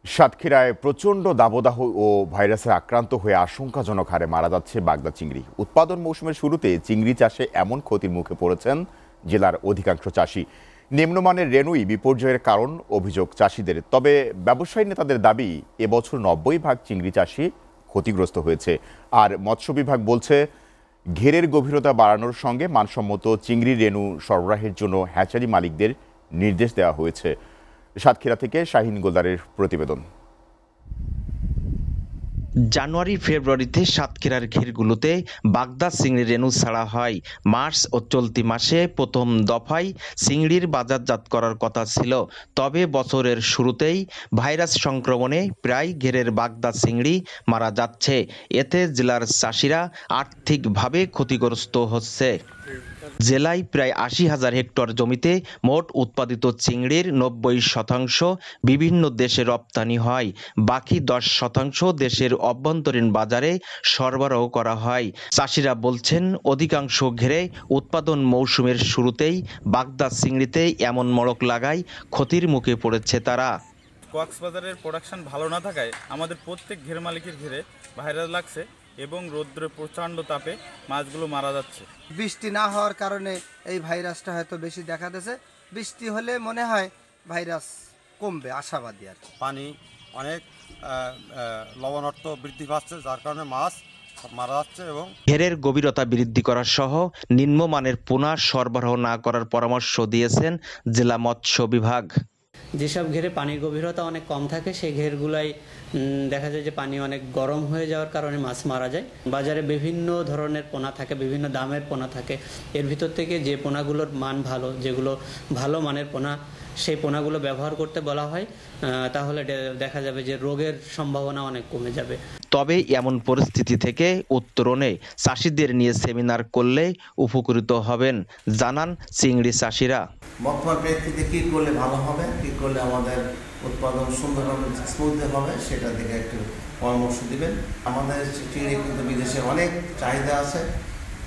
সাতক্ষীরায় প্রচণ্ড দাবদাহ ও ভাইরাসে আক্রান্ত হয়ে আশঙ্কাজনক হারে মারা যাচ্ছে বাগদা চিংড়ি। উৎপাদন মৌসুমের শুরুতে চিংড়ি চাষে এমন ক্ষতির মুখে পড়েছেন জেলার অধিকাংশ চাষি। নিম্নমানের রেণুই বিপর্যয়ের কারণ অভিযোগ চাষিদের। তবে ব্যবসায়ী নেতাদের দাবি, এবছর 90% চিংড়ি চাষি ক্ষতিগ্রস্ত হয়েছে। আর মৎস্য বিভাগ বলছে, ঘেরের গভীরতা বাড়ানোর সঙ্গে মানসম্মত চিংড়ি রেণু সরবরাহের জন্য হ্যাচারি মালিকদের নির্দেশ দেওয়া হয়েছে। সাতক্ষীরা থেকে শাহিন গোলদারের প্রতিবেদন। জানুয়ারি ফেব্রুয়ারিতে সাতক্ষীরার ঘেরগুলোতে বাগদা চিংড়ি রেণু ছাড়া হয়। মার্চ ও চলতি মাসে প্রথম দফায় চিংড়ির বাজারজাত করার কথা ছিল। তবে বছরের শুরুতেই ভাইরাস সংক্রমণে প্রায় ঘেরের বাগদা চিংড়ি মারা যাচ্ছে। এতে জেলার চাষিরা আর্থিকভাবে ক্ষতিগ্রস্ত হচ্ছে। জেলায় প্রায় ৮০,০০০ হেক্টর জমিতে মোট উৎপাদিত চিংড়ির ৯০% বিভিন্ন দেশে রপ্তানি হয়। বাকি ১০% দেশের অভ্যন্তরীণ বাজারে সরবরাহ করা হয়। চাষিরা বলছেন, অধিকাংশ ঘেরে উৎপাদন মৌসুমের শুরুতেই বাগদা চিংড়িতে এমন মড়ক লাগায় ক্ষতির মুখে পড়েছে তারা। কক্সবাজারের প্রোডাকশন ভালো না থাকায় আমাদের প্রত্যেক ঘের মালিকের ঘেরে ভাইরাস লাগছে এবং রৌদ্রে প্রচণ্ড তাপে মাছগুলো মারা যাচ্ছে। বৃষ্টি না হওয়ার কারণে এই ভাইরাসটা হয়তো বেশি দেখা দিয়েছে। বৃষ্টি হলে মনে হয় ভাইরাস কমবে, আশাবাদী আর কি। পানি অনেক লবণাক্ত বৃদ্ধি পাচ্ছে, যার কারণে মাছ মারা যাচ্ছে। এবং ঘেরের গভীরতা বৃদ্ধি করা সহ নিম্নমানের পোনা সরবরাহ না করার পরামর্শ দিয়েছেন জেলা মৎস্য বিভাগ। যেসব ঘেরে পানির গভীরতা অনেক কম থাকে সেই ঘেরগুলাই দেখা যায় যে পানি অনেক গরম হয়ে যাওয়ার কারণে মাছ মারা যায়। বাজারে বিভিন্ন ধরনের পোনা থাকে, বিভিন্ন দামের পোনা থাকে। এর ভিতর থেকে যে পোনাগুলোর মান ভালো, যেগুলো ভালো মানের পোনা, সেই পোনাগুলো ব্যবহার করতে বলা হয়। তাহলে দেখা যাবে যে রোগের সম্ভাবনা অনেক কমে যাবে। তবে এমন পরিস্থিতি থেকে উত্তরণে চাষিদের নিয়ে সেমিনার করলে উপকৃত হবেন, জানান চিংড়ি চাষিরা। বর্তমান প্রেক্ষিতে কী করলে ভালো হবে, কী করলে আমাদের উৎপাদন সুন্দরভাবে স্মুথ হবে, সেটা দিকে একটু পরামর্শ দিবেন। আমাদের চিংড়ি কিন্তু বিদেশে অনেক চাহিদা আছে,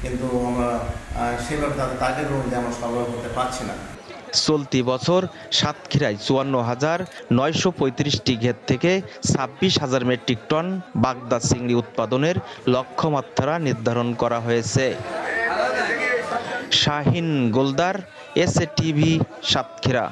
কিন্তু আমরা সেভাবে তাদের টার্গেট অনুযায়ী আমরা সরবরাহ করতে পারছি না। চলতি বছর সাতক্ষীরায় ৫৪,৯৩৫টি ঘের থেকে ২৬,০০০ মেট্রিক টন বাগদা চিংড়ি উৎপাদনের লক্ষ্যমাত্রা নির্ধারণ করা হয়েছে। Shahin Goldar, SA TV, Satkhira.